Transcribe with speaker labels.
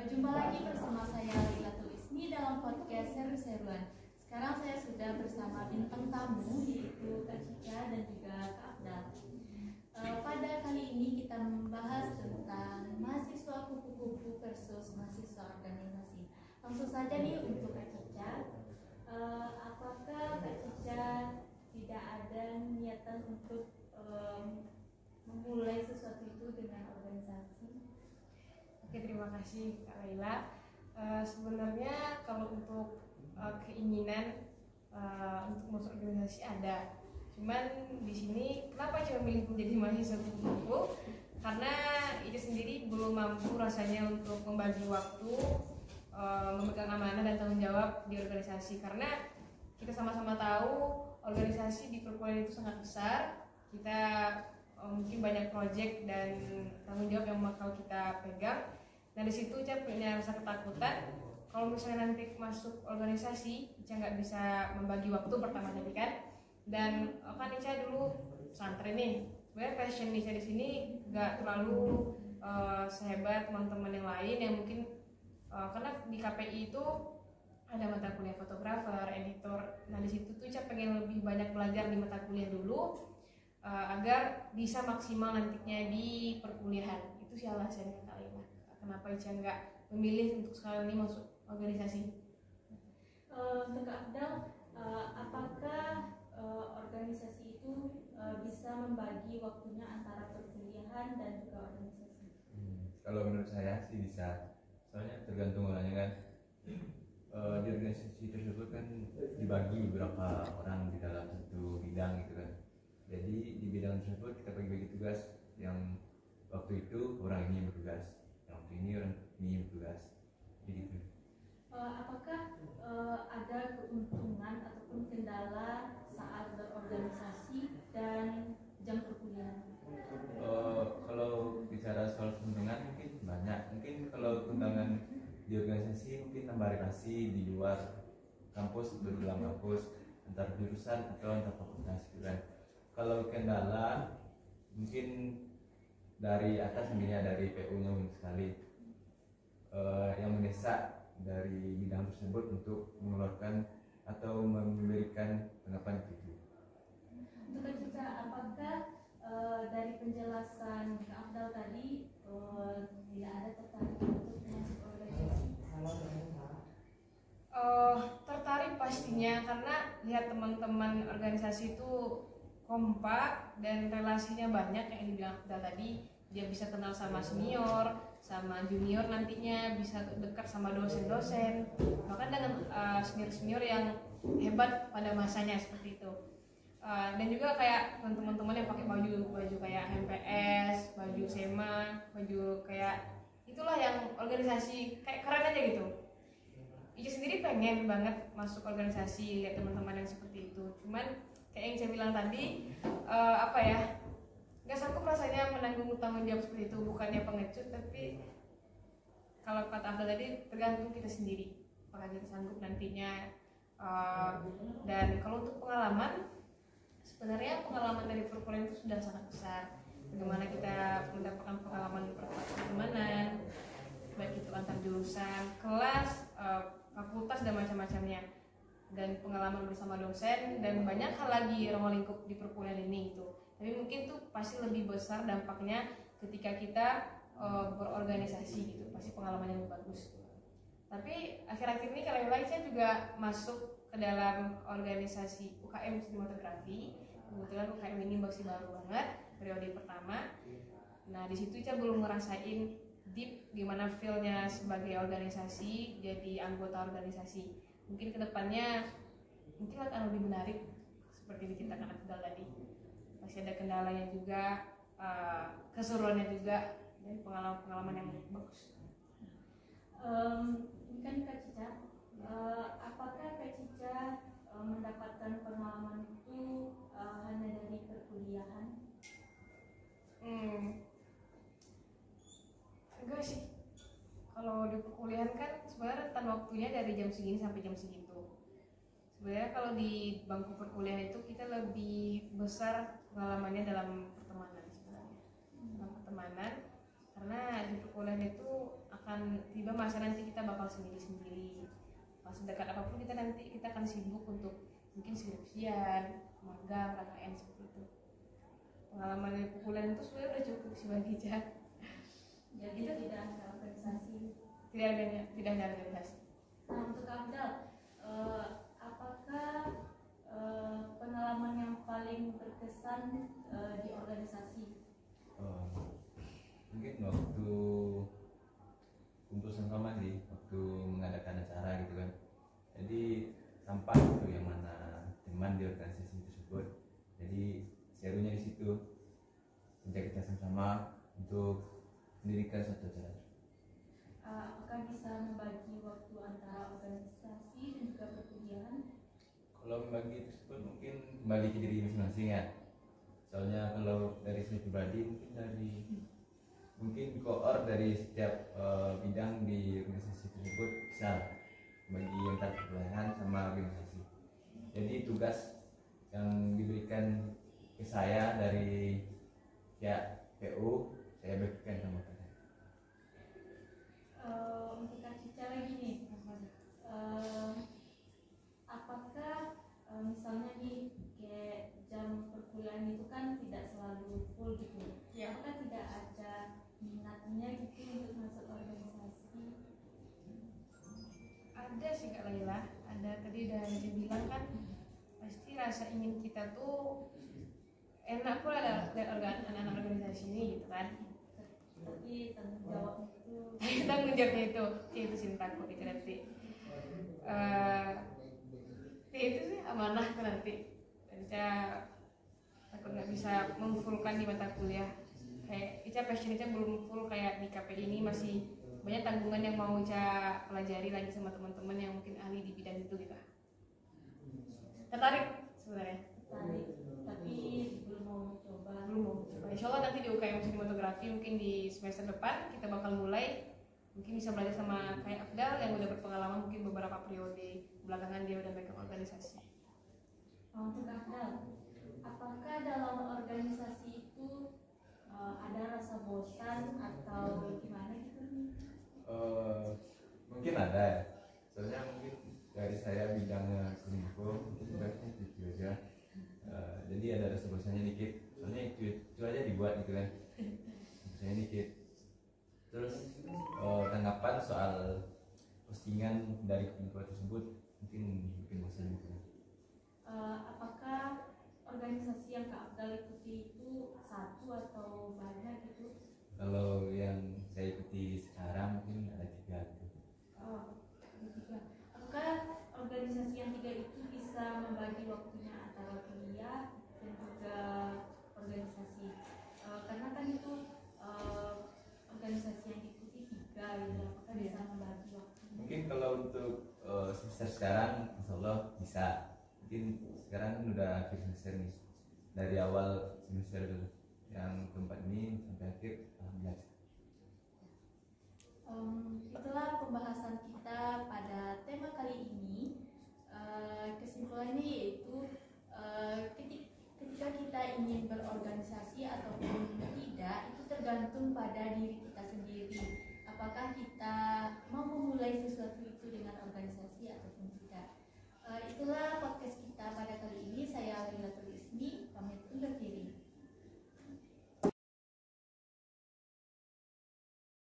Speaker 1: Jumpa lagi bersama saya Lila Tulismi dalam podcast Seru-Seruan. Sekarang saya sudah bersama bintang tamu yaitu Kak Cica dan juga Kak Abdal. Pada kali ini kita membahas tentang mahasiswa kupu-kupu versus mahasiswa organisasi. Langsung saja nih untuk Kak Cica, apakah Kak Cica tidak ada niatan untuk memulai sesuatu itu dengan organisasi?
Speaker 2: Oke, terima kasih Kak Laila. Sebenarnya kalau untuk keinginan untuk masuk organisasi ada. Cuman di sini kenapa saya memilih menjadi mahasiswa kupu-kupu? Karena itu sendiri belum mampu rasanya untuk membagi waktu, memegang amanah dan tanggung jawab di organisasi. Karena kita sama-sama tahu organisasi di perkuliahan itu sangat besar. Kita mungkin banyak proyek dan tanggung jawab yang bakal kita pegang. Nah di situ Ica punya rasa ketakutan kalau misalnya nanti masuk organisasi Ica nggak bisa membagi waktu pertama tadi kan, dan kan Ica dulu santri nih, sebenarnya passion Ica di sini nggak terlalu sehebat teman-teman yang lain yang mungkin karena di KPI itu ada mata kuliah fotografer, editor. Nah di situ tuh Ica pengen lebih banyak belajar di mata kuliah dulu agar bisa maksimal nantinya di perkuliahan. Itu sih alasannya kali ini. Kenapa Ica nggak memilih untuk sekarang ini masuk organisasi?
Speaker 1: Untuk Kak Abdal, apakah organisasi itu bisa membagi waktunya antara perkuliahan dan juga organisasi?
Speaker 3: Kalau menurut saya sih bisa, soalnya tergantung orangnya kan. Di organisasi tersebut kan dibagi beberapa orang di dalam satu bidang gitu kan. Jadi di bidang tersebut kita bagi-bagi tugas, yang waktu itu orang ini bertugas, yang waktu ini orang ini bertugas, gitu.
Speaker 1: Apakah ada keuntungan ataupun kendala saat berorganisasi dan jam perkuliahan?
Speaker 3: Kalau bicara soal keuntungan mungkin banyak. Mungkin kalau keuntungan di organisasi mungkin tambah relasi di luar kampus, di dalam kampus, antar jurusan atau antar fakultas gitu kan. Kalau kendala mungkin dari atas, sebenarnya dari PU-nya mungkin sekali yang mendesak dari bidang tersebut untuk mengeluarkan atau memberikan tanggapan itu.
Speaker 1: Untuk Kak Cica, apakah dari penjelasan Kak Abdal tadi tidak ada tertarik untuk masuk organisasi?
Speaker 2: Tertarik pastinya, karena lihat teman-teman organisasi itu kompak dan relasinya banyak yang dibilang Abdal tadi. Dia bisa kenal sama senior, sama junior, nantinya bisa dekat sama dosen-dosen, bahkan dengan senior-senior yang hebat pada masanya seperti itu. Dan juga kayak teman-teman yang pakai baju kayak MPS, baju SEMA, baju kayak itulah yang organisasi kayak keren aja gitu. Ica sendiri pengen banget masuk organisasi, lihat teman-teman yang seperti itu. Cuman kayak yang saya bilang tadi, nggak sanggup rasanya menanggung tanggung jawab seperti itu. Bukannya pengecut, tapi kalau kata Abdul tadi tergantung kita sendiri apakah kita sanggup nantinya. Dan kalau untuk pengalaman, sebenarnya pengalaman dari perkuliahan itu sudah sangat besar. Bagaimana kita mendapatkan pengalaman pertemanan, baik itu antar jurusan, kelas, fakultas dan macam-macamnya, dan pengalaman bersama dosen, dan banyak hal lagi ruang lingkup di perkuliahan ini itu. Tapi mungkin tuh pasti lebih besar dampaknya ketika kita berorganisasi gitu, pasti pengalaman yang bagus. Tapi akhir-akhir ini kalau saya juga masuk ke dalam organisasi UKM sinematografi. Kebetulan UKM ini masih baru banget, periode pertama. Nah di situ saya belum ngerasain deep gimana feel-nya sebagai organisasi, jadi anggota organisasi. Mungkin kedepannya mungkin akan lebih menarik seperti diceritakan Abdal tadi. Masih ada kendalanya juga, keseruannya juga, dan pengalaman-pengalaman yang bagus.
Speaker 1: Ini kan Kak Cica, apakah Kak Cica mendapatkan pengalaman itu hanya dari perkuliahan?
Speaker 2: Enggak sih. Kalau di perkuliahan kan sebenarnya rentan waktunya dari jam segini sampai jam segitu. Sebenarnya kalau di bangku perkuliahan itu kita lebih besar pengalamannya dalam pertemanan sebenarnya. Dalam pertemanan, karena di perkuliahan itu akan akan tiba masa nanti kita bakal sendiri-sendiri. Pas sedekat apapun kita nanti kita akan sibuk untuk mungkin skripsian, magang, KKN seperti itu. Pengalaman dari perkuliahan itu sebenarnya udah cukup sih bagi Ica.
Speaker 1: Jadi tidak ada organisasi.
Speaker 2: Tidak ada organisasi.
Speaker 1: Nah, untuk Abdal, apakah pengalaman yang paling berkesan di organisasi?
Speaker 3: Mungkin waktu kumpul sama sih, waktu mengadakan acara gitu kan. Jadi tampak itu yang mana teman di organisasi tersebut. Jadi serunya di situ, ajak kita sama-sama untuk mendirikan suatu acara.
Speaker 1: Apakah bisa membagi waktu antara organisasi dan juga perkuliahan?
Speaker 3: Kalau membagi tersebut mungkin kembali ke diri masing-masing ya. Soalnya kalau dari saya pribadi mungkin koor dari setiap bidang di organisasi tersebut bisa bagi antar perkuliahan sama organisasi. Jadi tugas yang diberikan ke saya dari pihak PU saya bagikan sama kalian.
Speaker 1: Untuk Kak Cica lagi nih, apakah misalnya nih kayak jam perkuliahan itu kan tidak selalu full gitu,
Speaker 2: Ya.
Speaker 1: apakah tidak ada minatnya gitu untuk masuk organisasi?
Speaker 2: Ada sih Kak Laila, ada tadi udah Ica bilang kan pasti rasa ingin kita tuh enak pula ada anak-anak organisasi ini gitu kan.
Speaker 1: Tapi tanggung jawab itu
Speaker 2: Tanggung jawabnya itu sih takut itu nanti. Itu sih amanah kan nanti. Ica takut nggak bisa memfullkan di mata kuliah. Kayak Ica passion Ica belum full kayak di KPI ini, masih banyak tanggungan yang mau Ica pelajari lagi sama teman-teman yang mungkin ahli di bidang itu gitu. Tertarik sebenarnya.
Speaker 1: tertarik, tapi belum mau coba.
Speaker 2: Belum mau coba. Insya Allah nanti di UKM sinematografi mungkin di semester depan kita bakal mulai, mungkin bisa belajar sama kayak Abdal yang udah berpengalaman mungkin beberapa periode belakangan dia udah megang organisasi.
Speaker 1: Untuk Abdal, apakah dalam organisasi itu ada rasa bosan atau gimana gitu?
Speaker 3: Mungkin ada ya. Soalnya mungkin dari saya bidangnya kominfo mungkin tugasnya itu aja. Jadi ada rasa bosannya dikit. Soalnya itu aja dibuat gitu kan. Bosannya dikit. Terus tanggapan soal postingan dari kominfo tersebut mungkin bikin bosan gitu.
Speaker 1: Apakah organisasi yang Kak Abdal ikuti itu satu atau banyak gitu?
Speaker 3: Kalau yang saya ikuti sekarang mungkin ada 3 gitu.
Speaker 1: Ada 3. Apakah organisasi yang 3 itu bisa membagi waktunya antara kuliah dan juga organisasi? Karena kan itu organisasi yang diikuti 3 gitu. Apakah bisa membagi waktu?
Speaker 3: Mungkin kalau untuk semester sekarang insya Allah bisa. Mungkin sekarang kan udah akhir semester nih, dari awal semester yang keempat ini sampai akhir alhamdulillah.
Speaker 1: Itulah pembahasan kita pada tema kali ini. Kesimpulannya yaitu ketika kita ingin berorganisasi ataupun tidak, itu tergantung pada diri kita sendiri. Apakah kita mau memulai sesuatu itu dengan organisasi ataupun tidak. Itulah podcast kita